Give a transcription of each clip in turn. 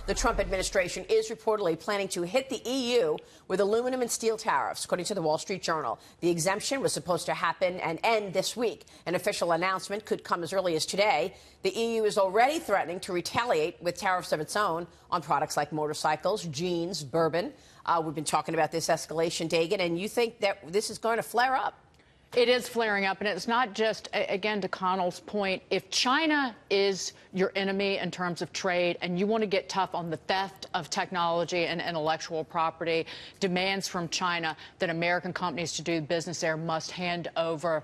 The Trump administration is reportedly planning to hit the EU with aluminum and steel tariffs, according to the Wall Street Journal. The exemption was supposed to happen and end this week. An official announcement could come as early as today. The EU is already threatening to retaliate with tariffs of its own on products like motorcycles, jeans, bourbon. We've been talking about this escalation, Dagan, and you think that this is going to flare up? It is flaring up, and it's not just, again, to Connell's point, if China is your enemy in terms of trade and you want to get tough on the theft of technology and intellectual property, demands from China that American companies to do business there must hand over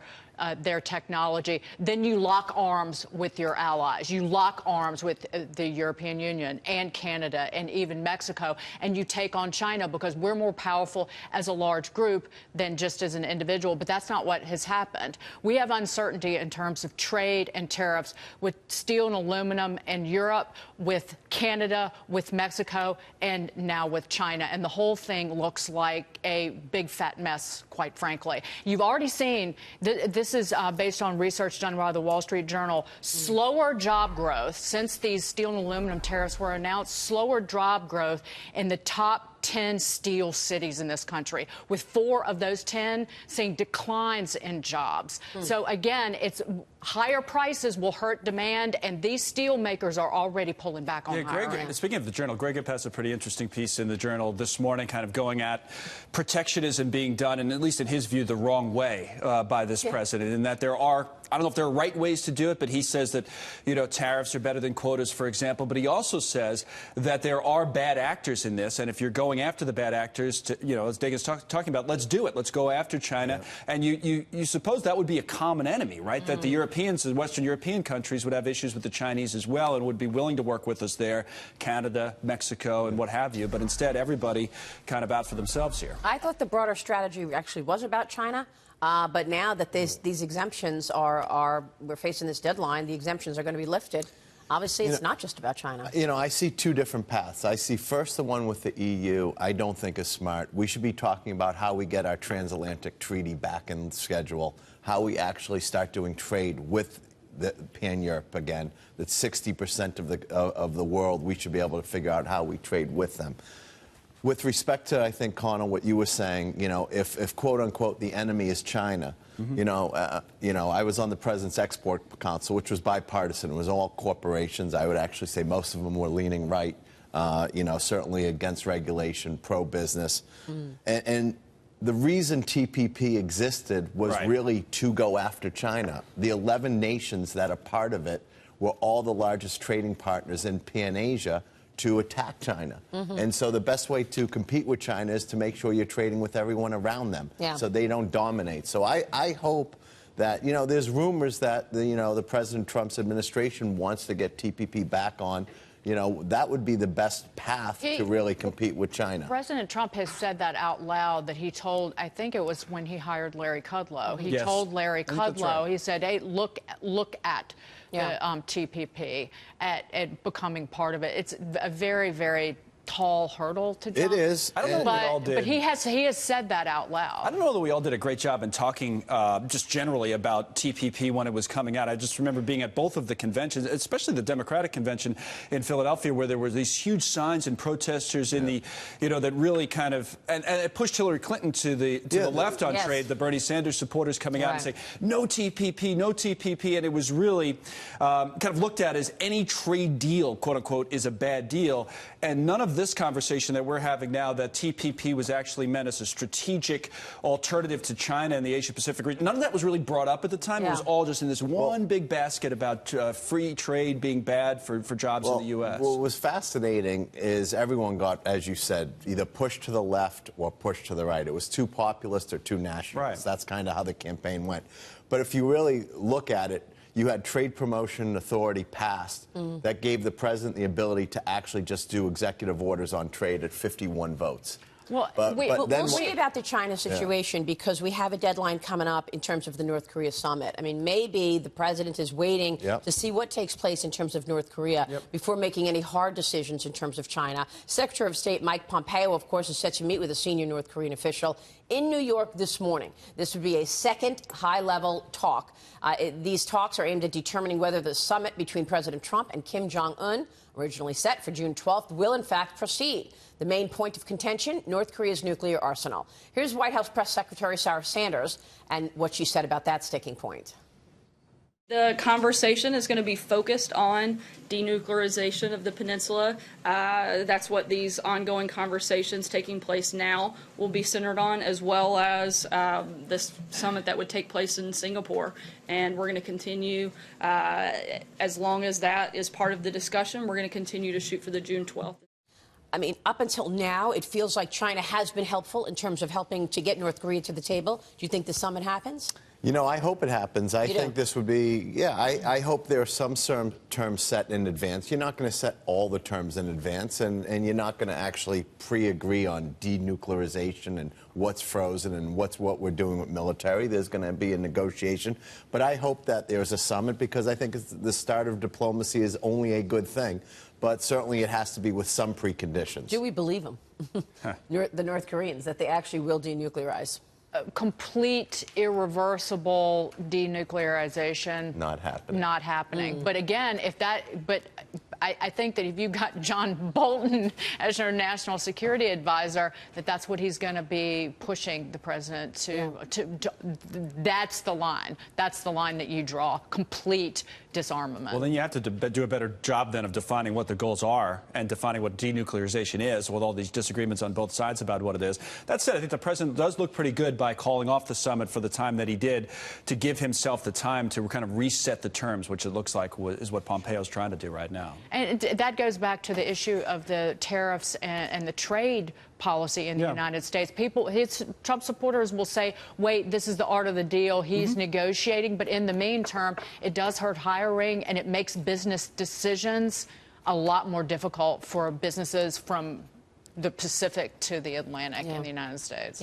their technology, then you lock arms with your allies. You lock arms with the European Union and Canada and even Mexico, and you take on China because we're more powerful as a large group than just as an individual. But that's not what has happened. We have uncertainty in terms of trade and tariffs with steel and aluminum in Europe, with Canada, with Mexico, and now with China. And the whole thing looks like a big fat mess, quite frankly. You've already seen this is based on research done by the Wall Street Journal. Slower job growth since these steel and aluminum tariffs were announced, slower job growth in the top 10 steel cities in this country, with 4 of those 10 seeing declines in jobs. So again, it's higher prices will hurt demand, and these steel makers are already pulling back on hiring. Speaking of the Journal, Greg has a pretty interesting piece in the Journal this morning, kind of going at protectionism being done, and at least in his view, the wrong way by this president, and that there are, I don't know if there are right ways to do it, but he says that, tariffs are better than quotas, for example. But he also says that there are bad actors in this, and if you're going after the bad actors, as Dagan's talking about, let's do it. Let's go after China. Yeah. And you suppose that would be a common enemy, right? That the Europeans, the Western European countries, would have issues with the Chinese as well and would be willing to work with us there, Canada, Mexico, and what have you. But instead, everybody kind of out for themselves here. I thought the broader strategy actually was about China. But now that these exemptions we're facing this deadline, the exemptions are going to be lifted. Obviously, it's not just about China. I see 2 different paths. I see first the one with the EU I don't think is smart. We should be talking about how we get our transatlantic treaty back in schedule, how we actually start doing trade with the pan-Europe again. That's 60% of the world. We should be able to figure out how we trade with them. With respect to, I think, Connell, what you were saying, if quote-unquote the enemy is China, I was on the President's Export Council, which was bipartisan. It was all corporations. I would actually say most of them were leaning right, certainly against regulation, pro-business. And the reason TPP existed was really to go after China. The 11 nations that are part of it were all the largest trading partners in Pan-Asia to attack China. And so the best way to compete with China is to make sure you're trading with everyone around them so they don't dominate. So I hope that, there's rumors that, the President Trump's administration wants to get TPP back on. That would be the best path to really compete with China. President Trump has said that out loud, that he told, I think it was when he hired Larry Kudlow. He told Larry Kudlow, he said, hey, look at the TPP, at becoming part of it. It's a very, very tall hurdle to jump. It is. I don't know that we all did. But he has said that out loud. I don't know that we all did a great job in talking just generally about TPP when it was coming out. I just remember being at both of the conventions, especially the Democratic convention in Philadelphia, where there were these huge signs and protesters in the, that really kind of, and it pushed Hillary Clinton to the left on trade, the Bernie Sanders supporters coming out and saying, no TPP, no TPP. And it was really kind of looked at as any trade deal, quote unquote, is a bad deal. And none of this conversation that we're having now, that TPP was actually meant as a strategic alternative to China and the Asia-Pacific region, none of that was really brought up at the time. It was all just in this one big basket about free trade being bad for jobs in the U.S. What was fascinating is everyone got, as you said, either pushed to the left or pushed to the right. It was too populist or too nationalist. That's kind of how the campaign went. But if you really look at it, you had Trade Promotion Authority passed that gave the president the ability to actually just do executive orders on trade at 51 votes. Well, we'll see about the China situation because we have a deadline coming up in terms of the North Korea summit. I mean, maybe the president is waiting to see what takes place in terms of North Korea before making any hard decisions in terms of China. Secretary of State Mike Pompeo, of course, is set to meet with a senior North Korean official in New York this morning. This would be a second high-level talk. These talks are aimed at determining whether the summit between President Trump and Kim Jong-un originally set for June 12th, will in fact proceed. The main point of contention, North Korea's nuclear arsenal. Here's White House Press Secretary Sarah Sanders and what she said about that sticking point. The conversation is going to be focused on denuclearization of the peninsula. That's what these ongoing conversations taking place now will be centered on, as well as this summit that would take place in Singapore. And we're going to continue, as long as that is part of the discussion, we're going to continue to shoot for the June 12th. I mean, up until now, it feels like China has been helpful in terms of helping to get North Korea to the table. Do you think the summit happens? You know, I hope it happens. I think this would be, I hope there are some terms set in advance. You're not going to set all the terms in advance, and you're not going to actually pre-agree on denuclearization and what's frozen and what we're doing with military. There's going to be a negotiation. But I hope that there's a summit, because I think the start of diplomacy is only a good thing. But certainly it has to be with some preconditions. Do we believe them, the North Koreans, that they actually will denuclearize? Complete, irreversible denuclearization. Not happening. Not happening. But again, I think that if you've got John Bolton as your national security advisor, that's what he's going to be pushing the president to. That's the line. That's the line that you draw. Complete disarmament. Well, then you have to do a better job then of defining what the goals are and defining what denuclearization is, with all these disagreements on both sides about what it is. That said, I think the president does look pretty good by calling off the summit for the time that he did, to give himself the time to kind of reset the terms, which it looks like is what Pompeo's trying to do right now. And that goes back to the issue of the tariffs and the trade policy in the United States. Trump supporters will say, wait, this is the art of the deal. He's negotiating. But in the meantime, it does hurt hiring, and it makes business decisions a lot more difficult for businesses from the Pacific to the Atlantic in the United States.